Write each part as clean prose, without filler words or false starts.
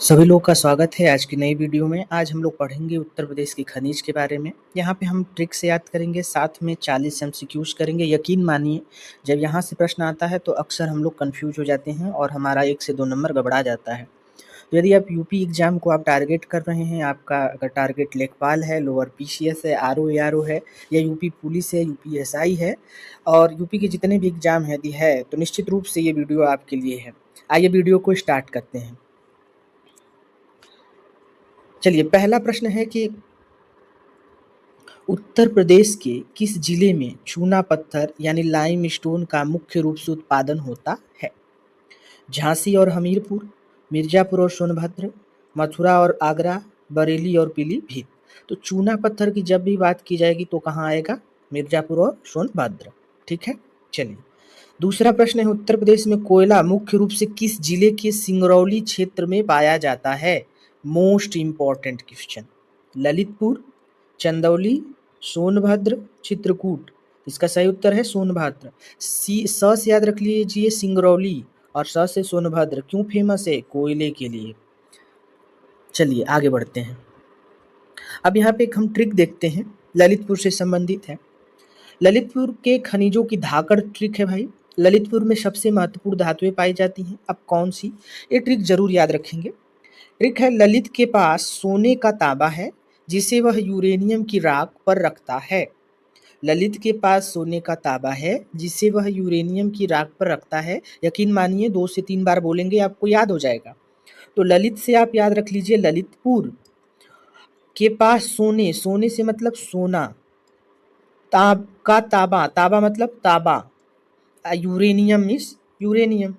सभी लोगों का स्वागत है आज की नई वीडियो में। आज हम लोग पढ़ेंगे उत्तर प्रदेश की खनिज के बारे में। यहाँ पे हम ट्रिक से याद करेंगे, साथ में 40 एमसीक्यूज करेंगे। यकीन मानिए, जब यहाँ से प्रश्न आता है तो अक्सर हम लोग कंफ्यूज हो जाते हैं और हमारा 1 से 2 नंबर गड़बड़ा जाता है। तो यदि आप यूपी एग्जाम को आप टारगेट कर रहे हैं, आपका अगर टारगेट लेखपाल है, लोअर पीसीएस है, आरओ एआरओ है, या यूपी पुलिस है, यूपी एसआई है, और यूपी के जितने भी एग्जाम है तो निश्चित रूप से ये वीडियो आपके लिए है। आइए वीडियो को स्टार्ट करते हैं। चलिए, पहला प्रश्न है कि उत्तर प्रदेश के किस जिले में चूना पत्थर यानी लाइमस्टोन का मुख्य रूप से उत्पादन होता है? झांसी और हमीरपुर, मिर्जापुर और सोनभद्र, मथुरा और आगरा, बरेली और पीलीभीत। तो चूना पत्थर की जब भी बात की जाएगी तो कहाँ आएगा? मिर्जापुर और सोनभद्र। ठीक है, चलिए। दूसरा प्रश्न है, उत्तर प्रदेश में कोयला मुख्य रूप से किस जिले के सिंगरौली क्षेत्र में पाया जाता है? Most important question. Lalitpur, Chandauli, Sonbhadra, Chitrakoot. इसका सही उत्तर है सोनभद्र। स से याद रख लीजिए सिंगरौली, और स से सोनभद्र। क्यों फेमस है? कोयले के लिए। चलिए आगे बढ़ते हैं। अब यहाँ पे एक हम ट्रिक देखते हैं, ललितपुर से संबंधित है। ललितपुर के खनिजों की धाकड़ ट्रिक है भाई। ललितपुर में सबसे महत्वपूर्ण धातुएं पाई जाती हैं। अब कौन सी? ये ट्रिक जरूर याद रखेंगे। ट्रिक है, ललित के पास सोने का तांबा है जिसे वह यूरेनियम की राख पर रखता है। ललित के पास सोने का तांबा है जिसे वह यूरेनियम की राख पर रखता है। यकीन मानिए, 2 से 3 बार बोलेंगे आपको याद हो जाएगा। तो ललित से आप याद रख लीजिए ललितपुर के पास सोने, सोने से मतलब सोना, ताब का ताबा, ताबा मतलब ताबा, uranium means uranium,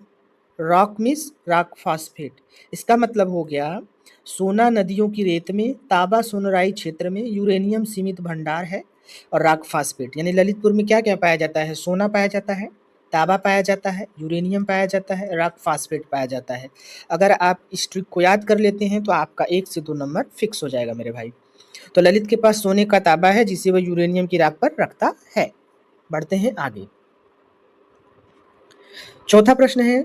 rock means rock phosphate. इसका मतलब हो गया, सोना नदियों की रेत में, ताबा सोनराई क्षेत्र में, यूरेनियम सीमित भंडार है, और रॉक फॉस्फेट। यानी ललितपुर में क्या क्या पाया जाता है? सोना पाया जाता है, ताबा पाया जाता है, यूरेनियम पाया जाता है, रॉक फॉस्फेट पाया जाता है। अगर आप इस ट्रिक को याद कर लेते हैं तो आपका 1 से 2 नंबर फिक्स हो जाएगा मेरे भाई। तो ललित के पास सोने का तांबा है जिसे वह यूरेनियम की राख पर रखता है। बढ़ते हैं आगे। चौथा प्रश्न है,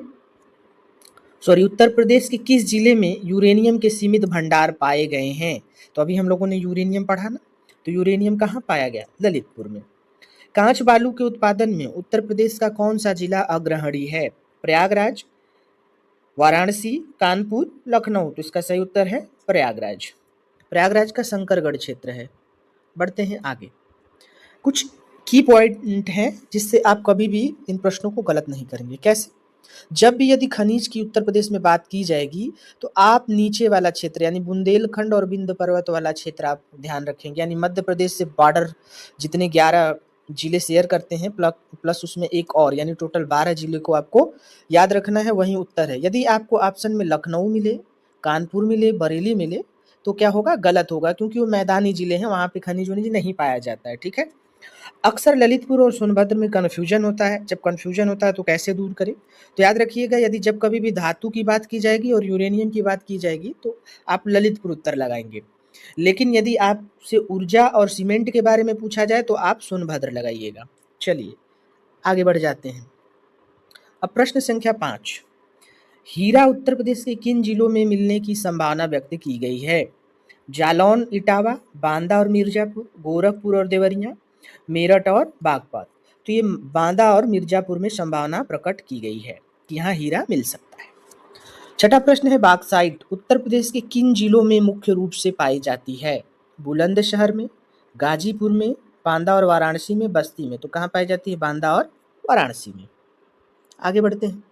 उत्तर प्रदेश के किस जिले में यूरेनियम के सीमित भंडार पाए गए हैं? तो अभी हम लोगों ने यूरेनियम पढ़ा ना, तो यूरेनियम कहाँ पाया गया? ललितपुर में। कांच बालू के उत्पादन में उत्तर प्रदेश का कौन सा जिला अग्रणी है? प्रयागराज, वाराणसी, कानपुर, लखनऊ। तो इसका सही उत्तर है प्रयागराज। प्रयागराज का शंकरगढ़ क्षेत्र है। बढ़ते हैं आगे। कुछ की पॉइंट हैं जिससे आप कभी भी इन प्रश्नों को गलत नहीं करेंगे। कैसे? जब भी यदि खनिज की उत्तर प्रदेश में बात की जाएगी तो आप नीचे वाला क्षेत्र यानी बुंदेलखंड और विंध्य पर्वत वाला क्षेत्र आप ध्यान रखेंगे। यानी मध्य प्रदेश से बॉर्डर जितने 11 जिले शेयर करते हैं, प्लस उसमें एक और, यानी टोटल 12 जिले को आपको याद रखना है, वही उत्तर है। यदि आपको ऑप्शन में लखनऊ मिले, कानपुर मिले, बरेली मिले तो क्या होगा? गलत होगा, क्योंकि वो मैदानी जिले हैं, वहाँ पे खनिज वनिज नहीं पाया जाता है। ठीक है। अक्सर ललितपुर और सोनभद्र में कन्फ्यूजन होता है। जब कन्फ्यूजन होता है तो कैसे दूर करें? तो याद रखिएगा, यदि जब कभी भी धातु की बात की जाएगी और यूरेनियम की बात की जाएगी तो आप ललितपुर उत्तर लगाएंगे। लेकिन यदि आपसे ऊर्जा और सीमेंट के बारे में पूछा जाए तो आप सोनभद्र लगाइएगा। चलिए आगे बढ़ जाते हैं। अब प्रश्न संख्या 5, हीरा उत्तर प्रदेश के किन जिलों में मिलने की संभावना व्यक्त की गई है? जालौन, इटावा, बांदा और मिर्जापुर, गोरखपुर और देवरिया, मेरठ और बागपत। तो ये बांदा और मिर्जापुर में संभावना प्रकट की गई है कि यहाँ हीरा मिल सकता है। छठा प्रश्न है, बाक्साइट उत्तर प्रदेश के किन जिलों में मुख्य रूप से पाई जाती है? बुलंदशहर में, गाजीपुर में, बांदा और वाराणसी में, बस्ती में। तो कहाँ पाई जाती है? बांदा और वाराणसी में। आगे बढ़ते हैं।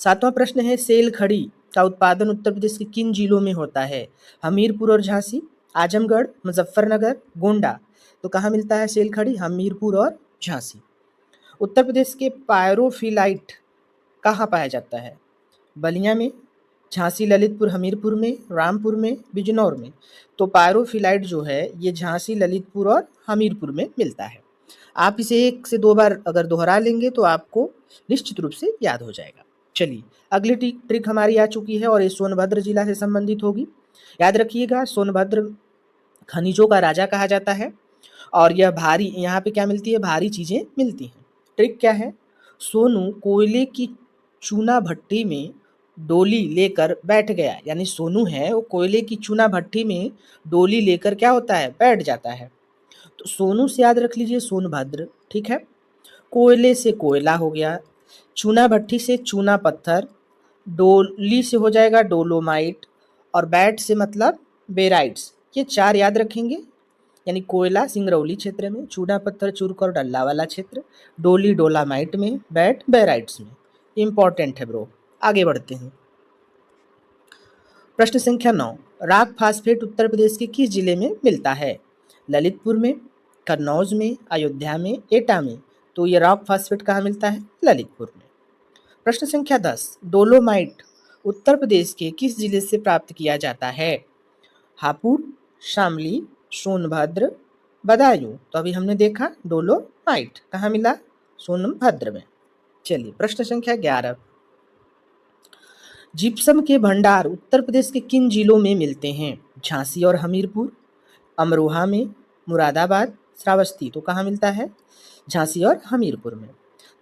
सातवां प्रश्न है, सेल खड़ी का उत्पादन उत्तर प्रदेश के किन जिलों में होता है? हमीरपुर और झांसी, आजमगढ़, मुजफ्फरनगर, गोंडा। तो कहाँ मिलता है सेल खड़ी? हमीरपुर और झांसी। उत्तर प्रदेश के पायरोफिलाइट कहाँ पाया जाता है? बलिया में, झांसी, ललितपुर, हमीरपुर में, रामपुर में, बिजनौर में। तो पायरोफिलाइट जो है ये झांसी, ललितपुर और हमीरपुर में मिलता है। आप इसे 1 से 2 बार अगर दोहरा लेंगे तो आपको निश्चित रूप से याद हो जाएगा। चलिए अगली ट्रिक हमारी आ चुकी है और ये सोनभद्र जिला से संबंधित होगी। याद रखिएगा, सोनभद्र खनिजों का राजा कहा जाता है और यह भारी, यहाँ पे क्या मिलती है? भारी चीजें मिलती हैं। ट्रिक क्या है? सोनू कोयले की चूना भट्टी में डोली लेकर बैठ गया, यानी सोनू है वो कोयले की चूना भट्टी में डोली लेकर क्या होता है, बैठ जाता है। तो सोनू से याद रख लीजिए सोनभद्र, ठीक है। कोयले से कोयला हो गया, चूना भट्टी से चूना पत्थर, डोली से हो जाएगा डोलोमाइट, और बैट से मतलब बेराइट्स। ये चार याद रखेंगे, यानी कोयला सिंगरौली क्षेत्र में, चूना पत्थर चूर्क और डल्ला वाला क्षेत्र, डोली डोलामाइट में, बैट बेराइट्स में। इंपॉर्टेंट है ब्रो। आगे बढ़ते हैं। प्रश्न संख्या 9, राक फास्फेट उत्तर प्रदेश के किस जिले में मिलता है? ललितपुर में, कन्नौज में, अयोध्या में, एटा में। तो ये रॉक फास्फेट कहाँ मिलता है? ललितपुर में। प्रश्न संख्या 10, डोलोमाइट उत्तर प्रदेश के किस जिले से प्राप्त किया जाता है? हापुड़, शामली, सोनभद्र, बदायूं। तो अभी हमने देखा डोलोमाइट कहाँ मिला? सोनभद्र में। चलिए प्रश्न संख्या 11, जिप्सम के भंडार उत्तर प्रदेश के किन जिलों में मिलते हैं? झांसी और हमीरपुर, अमरोहा में, मुरादाबाद, श्रावस्ती। तो कहाँ मिलता है? झांसी और हमीरपुर में।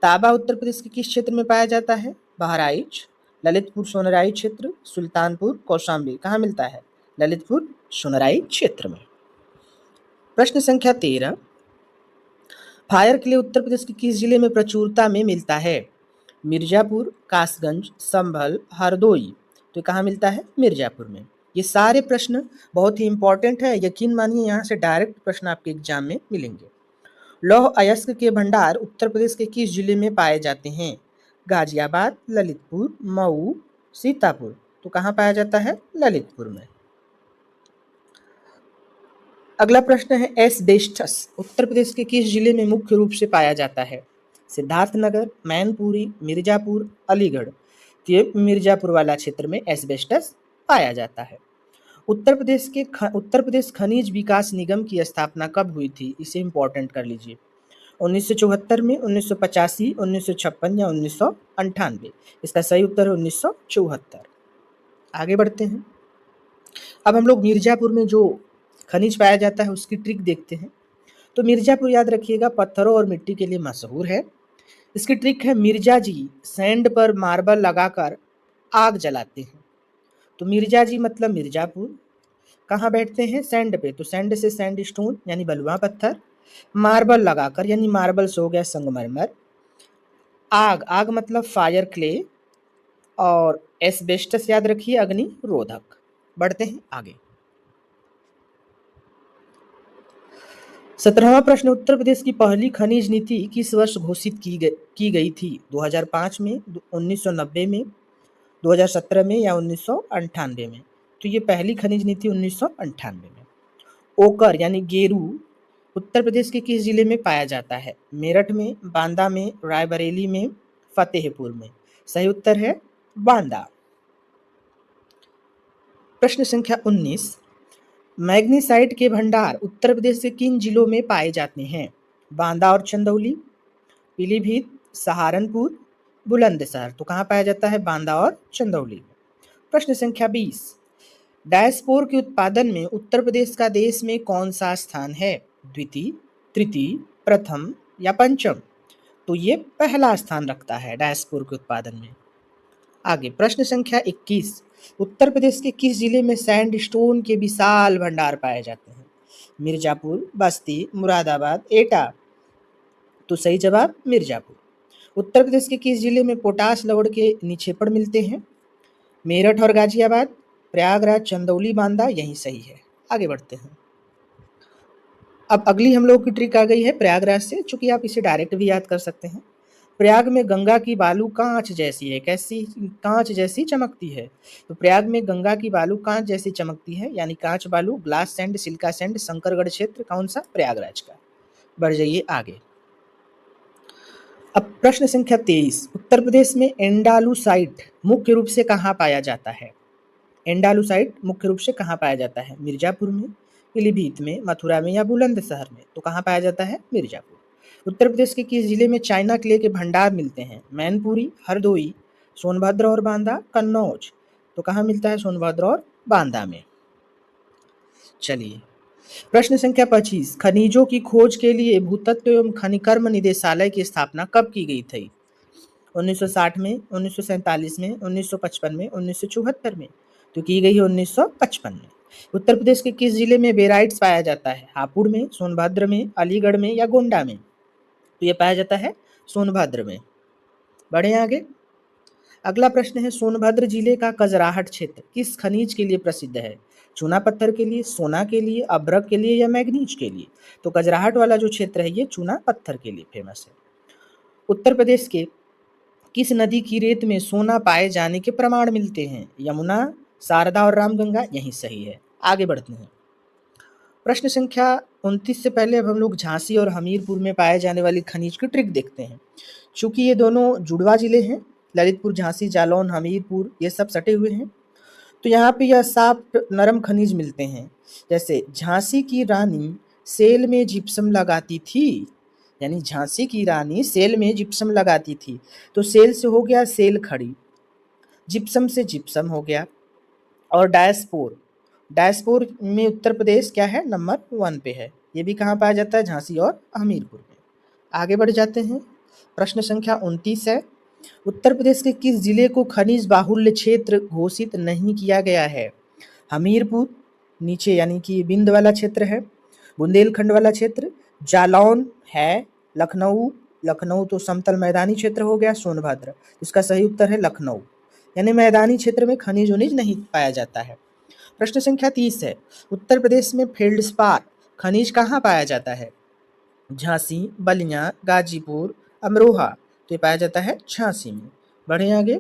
तांबा उत्तर प्रदेश के किस क्षेत्र में पाया जाता है? बहराइच, ललितपुर सोनराई क्षेत्र, सुल्तानपुर, कौशाम्बी। कहाँ मिलता है? ललितपुर सोनराई क्षेत्र में। प्रश्न संख्या 13, फायर क्ले उत्तर प्रदेश के किस जिले में प्रचुरता में मिलता है? मिर्जापुर, कासगंज, संभल, हरदोई। तो कहाँ मिलता है? मिर्जापुर में। ये सारे प्रश्न बहुत ही इंपॉर्टेंट है, यकीन मानिए यहाँ से डायरेक्ट प्रश्न आपके एग्जाम में मिलेंगे। लौह अयस्क के भंडार उत्तर प्रदेश के किस जिले में पाए जाते हैं? गाजियाबाद, ललितपुर, मऊ, सीतापुर। तो कहाँ पाया जाता है? ललितपुर में। अगला प्रश्न है, एस्बेस्टस उत्तर प्रदेश के किस जिले में मुख्य रूप से पाया जाता है? सिद्धार्थनगर, मैनपुरी, मिर्जापुर, अलीगढ़। तो ये मिर्जापुर वाला क्षेत्र में एस्बेस्टस पाया जाता है। उत्तर प्रदेश खनिज विकास निगम की स्थापना कब हुई थी? इसे इंपॉर्टेंट कर लीजिए। 1974 में, 1985, 1956 या 1998। इसका सही उत्तर है 1974। आगे बढ़ते हैं। अब हम लोग मिर्जापुर में जो खनिज पाया जाता है उसकी ट्रिक देखते हैं। तो मिर्जापुर याद रखिएगा पत्थरों और मिट्टी के लिए मशहूर है। इसकी ट्रिक है, मिर्जा जी सैंड पर मार्बल लगाकर आग जलाते हैं। तो मिर्जा जी मतलब मिर्जापुर। कहाँ बैठते हैं? सैंड पे। तो सैंड से सैंड स्टोन यानी बलुआ पत्थर, मार्बल लगाकर यानी मार्बल से हो गया संगमरमर, आग, आग मतलब फायर क्ले, और एस्बेस्टस याद रखिए अग्नि रोधक। बढ़ते हैं आगे। 17वां प्रश्न, उत्तर प्रदेश की पहली खनिज नीति किस वर्ष घोषित की गई थी? 2005 में, 1990 में, 2017 में या 1998 में? तो ये पहली खनिज नीति 1998 में। ओकर यानी गेरू उत्तर प्रदेश के किस जिले में पाया जाता है? मेरठ में, बांदा में, रायबरेली में, फतेहपुर में। सही उत्तर है बांदा। प्रश्न संख्या 19, मैग्नीसाइट के भंडार उत्तर प्रदेश के किन जिलों में पाए जाते हैं? बांदा और चंदौली, पीलीभीत, सहारनपुर, बुलंदशहर। तो कहाँ पाया जाता है? बांदा और चंदौली। प्रश्न संख्या 20, डायस्पोर के उत्पादन में उत्तर प्रदेश का देश में कौन सा स्थान है? द्वितीय, तृतीय, प्रथम या पंचम? तो ये पहला स्थान रखता है डायस्पोर के उत्पादन में। आगे प्रश्न संख्या 21, उत्तर प्रदेश के किस जिले में सैंडस्टोन के विशाल भंडार पाए जाते हैं? मिर्जापुर, बस्ती, मुरादाबाद, एटा। तो सही जवाब मिर्जापुर। उत्तर प्रदेश के किस जिले में पोटाश लवण के निक्षेपण मिलते हैं? मेरठ और गाजियाबाद, प्रयागराज, चंदौली, बांदा। यही सही है। आगे बढ़ते हैं। अब अगली हम लोग की ट्रिक आ गई है प्रयागराज से, चूंकि आप इसे डायरेक्ट भी याद कर सकते हैं। प्रयाग में गंगा की बालू कांच जैसी है। कैसी? कांच जैसी चमकती है। तो प्रयाग में गंगा की बालू कांच जैसी चमकती है, यानी कांच बालू, glass sand, Chilka sand, Shankargarh क्षेत्र कौन सा? प्रयागराज का। बढ़ जाइए आगे। अब प्रश्न संख्या 23, उत्तर प्रदेश में एंडालुसाइट मुख्य रूप से कहाँ पाया जाता है? एंडालुसाइट मुख्य रूप से कहाँ पाया जाता है? मिर्जापुर में, पीलीभीत में, मथुरा में या बुलंदशहर में? तो कहाँ पाया जाता है? मिर्जापुर। उत्तर प्रदेश के किस जिले में चाइना क्ले के भंडार मिलते हैं? मैनपुरी, हरदोई, सोनभद्र और बांदा, कन्नौज। तो कहाँ मिलता है? सोनभद्र और बांदा में। चलिए प्रश्न संख्या 25, खनिजों की खोज के लिए भूतत्व एवं खनिकर्म निदेशालय की स्थापना कब की गई थी? 1960 में, 1947 में, 1955 में, 1974 में? तो की गई है 1955 में। उत्तर प्रदेश के किस जिले में बेराइट्स पाया जाता है? हापुड़ में, सोनभद्र में, अलीगढ़ में या गोंडा में? तो ये पाया जाता है सोनभद्र में। बढ़े आगे। अगला प्रश्न है, सोनभद्र जिले का कजराहट क्षेत्र किस खनिज के लिए प्रसिद्ध है? चूना पत्थर के लिए, सोना के लिए, अभ्रक के लिए या मैग्नीज के लिए? तो कजराहट वाला जो क्षेत्र है ये चूना पत्थर के लिए फेमस है। उत्तर प्रदेश के किस नदी की रेत में सोना पाए जाने के प्रमाण मिलते हैं? यमुना, शारदा और रामगंगा? यही सही है। आगे बढ़ते हैं। प्रश्न संख्या 29 से पहले अब हम लोग झांसी और हमीरपुर में पाए जाने वाली खनिज की ट्रिक देखते हैं। चूंकि ये दोनों जुड़वा जिले हैं, ललितपुर, झांसी, जालौन, हमीरपुर ये सब सटे हुए हैं, तो यहाँ पे यह सॉफ्ट नरम खनिज मिलते हैं। जैसे झांसी की रानी सेल में जिप्सम लगाती थी, यानी झांसी की रानी सेल में जिप्सम लगाती थी, तो सेल से हो गया सेल खड़ी, जिप्सम से जिप्सम हो गया, और डायस्पोर, डायस्पोर में उत्तर प्रदेश क्या है, नंबर 1 पे है। ये भी कहाँ पाया जाता है? झांसी और हमीरपुर में। आगे बढ़ जाते हैं। प्रश्न संख्या 29 है, उत्तर प्रदेश के किस जिले को खनिज बाहुल्य क्षेत्र घोषित नहीं किया गया है? हमीरपुर नीचे यानी कि बिंद वाला क्षेत्र है, बुंदेलखंड वाला क्षेत्र, जालौन है, लखनऊ, लखनऊ तो समतल मैदानी क्षेत्र हो गया, सोनभद्र। इसका सही उत्तर है लखनऊ, यानी मैदानी क्षेत्र में खनिज उनिज नहीं पाया जाता है। प्रश्न संख्या 30 है, उत्तर प्रदेश में फेल्डस्पार खनिज कहाँ पाया जाता है? झांसी, बलिया, गाजीपुर, अमरोहा? तो ये पाया जाता है झांसी में। बढ़े आगे।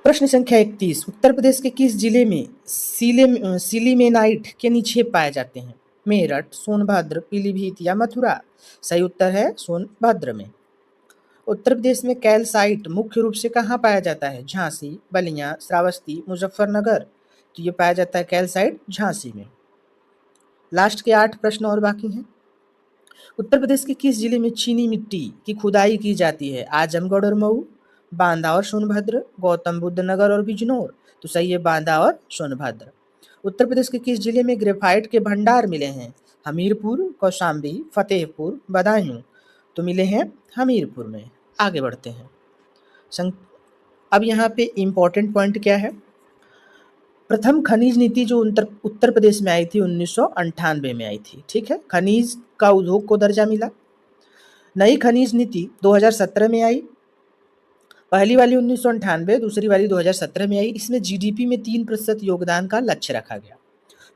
प्रश्न संख्या 31, उत्तर प्रदेश के किस जिले में सिलीमेनाइट के निक्षेप पाए जाते हैं? मेरठ, सोनभद्र, पीलीभीत या मथुरा? सही उत्तर है सोनभद्र में। उत्तर प्रदेश में कैल्साइट मुख्य रूप से कहाँ पाया जाता है? झांसी, बलिया, श्रावस्ती, मुजफ्फरनगर? तो ये पाया जाता है कैल्साइट झांसी में। लास्ट के 8 प्रश्न और बाकी हैं। उत्तर प्रदेश के किस जिले में चीनी मिट्टी की खुदाई की जाती है? आजमगढ़ और मऊ, बांदा और सोनभद्र, गौतम बुद्ध नगर और बिजनौर? तो सही है बांदा और सोनभद्र। उत्तर प्रदेश के किस जिले में ग्रेफाइट के भंडार मिले हैं? हमीरपुर, कौशाम्बी, फतेहपुर, बदायूं? तो मिले हैं हमीरपुर में। आगे बढ़ते हैं। अब यहाँ पे इम्पोर्टेंट पॉइंट क्या है? प्रथम खनिज नीति जो उत्तर प्रदेश में आई थी 1998 में आई थी, ठीक है। खनिज का उद्योग को दर्जा मिला। नई खनिज नीति 2017 में आई, पहली वाली 1998, दूसरी वाली 2017 में आई। इसमें जीडीपी में 3% योगदान का लक्ष्य रखा गया।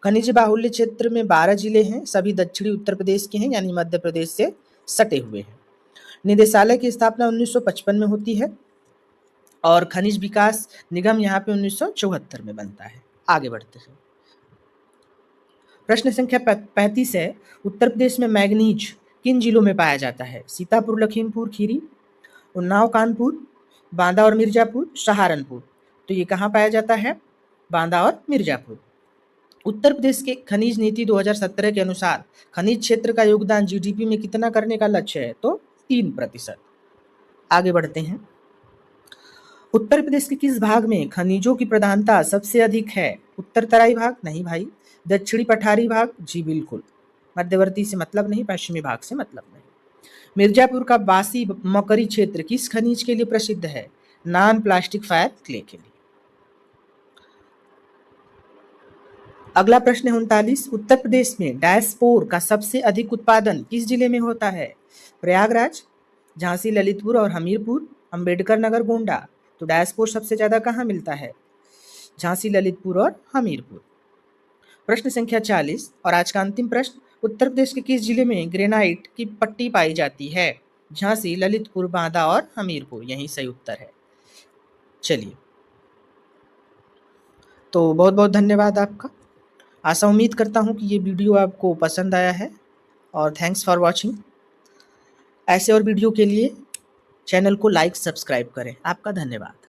खनिज बाहुल्य क्षेत्र में 12 जिले हैं, सभी दक्षिणी उत्तर प्रदेश के हैं, यानी मध्य प्रदेश से सटे हुए हैं। निदेशालय की स्थापना 1955 में होती है और खनिज विकास निगम यहाँ पे 1974 में बनता है। आगे बढ़ते हैं। प्रश्न संख्या 35 है, उत्तर प्रदेश में मैग्नीज किन जिलों में पाया जाता है? सीतापुर, लखीमपुर खीरी, उन्नाव, कानपुर, बांदा और मिर्जापुर, सहारनपुर? तो ये कहाँ पाया जाता है? बांदा और मिर्जापुर। उत्तर प्रदेश के खनिज नीति 2017 के अनुसार खनिज क्षेत्र का योगदान जीडीपी में कितना करने का लक्ष्य है? तो 3%। आगे बढ़ते हैं। उत्तर प्रदेश के किस भाग में खनिजों की प्रधानता सबसे अधिक है? उत्तर तराई भाग? नहीं भाई। दक्षिणी पठारी भाग? जी बिल्कुल। मध्यवर्ती से मतलब नहीं, पश्चिमी भाग से मतलब नहीं। मिर्जापुर का बासी मकरी क्षेत्र किस खनिज के लिए प्रसिद्ध है? नॉन प्लास्टिक फायर क्ले के लिए। अगला प्रश्न है 39, उत्तर प्रदेश में डायस्पोर का सबसे अधिक उत्पादन किस जिले में होता है? प्रयागराज, झांसी, ललितपुर और हमीरपुर, अंबेडकर नगर, गोंडा? तो डायस्पोर सबसे ज्यादा कहाँ मिलता है? झांसी, ललितपुर और हमीरपुर। प्रश्न संख्या 40 और आज का अंतिम प्रश्न, उत्तर प्रदेश के किस जिले में ग्रेनाइट की पट्टी पाई जाती है? झांसी, ललितपुर, बांदा और हमीरपुर? यही सही उत्तर है। चलिए, तो बहुत बहुत धन्यवाद आपका। आशा उम्मीद करता हूँ कि ये वीडियो आपको पसंद आया है और थैंक्स फॉर वॉचिंग। ऐसे और वीडियो के लिए चैनल को लाइक सब्सक्राइब करें। आपका धन्यवाद।